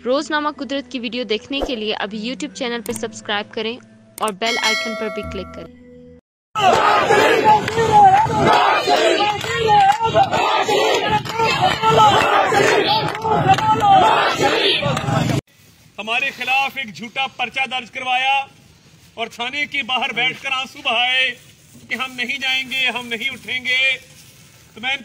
रोजनामा कुदरत की वीडियो देखने के लिए अभी YouTube चैनल पर सब्सक्राइब करें और बेल आइकन पर भी क्लिक करें। हमारे खिलाफ एक झूठा पर्चा दर्ज करवाया और थाने के बाहर बैठकर आंसू बहाए कि हम नहीं जाएंगे, हम नहीं उठेंगे। तो मैं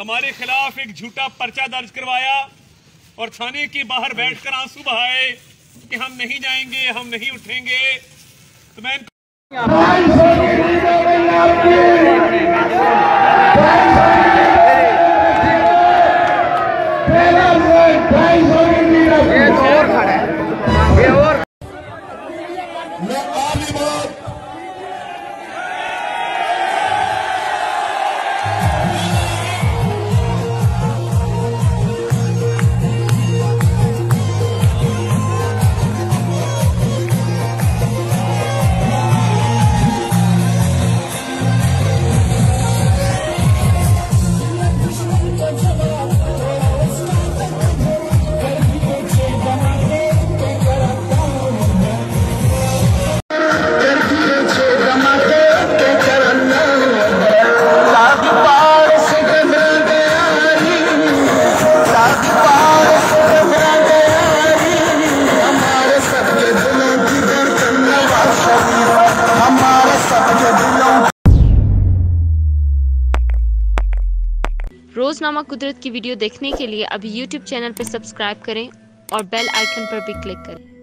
हमारे खिलाफ एक झूठा पर्चा दर्ज करवाया और थाने के बाहर बैठकर आंसू बहाए कि हम नहीं जाएंगे, हम नहीं उठेंगे। तो मैं रोजनामा कुदरत की वीडियो देखने के लिए अभी YouTube चैनल पर सब्सक्राइब करें और बेल आइकन पर भी क्लिक करें।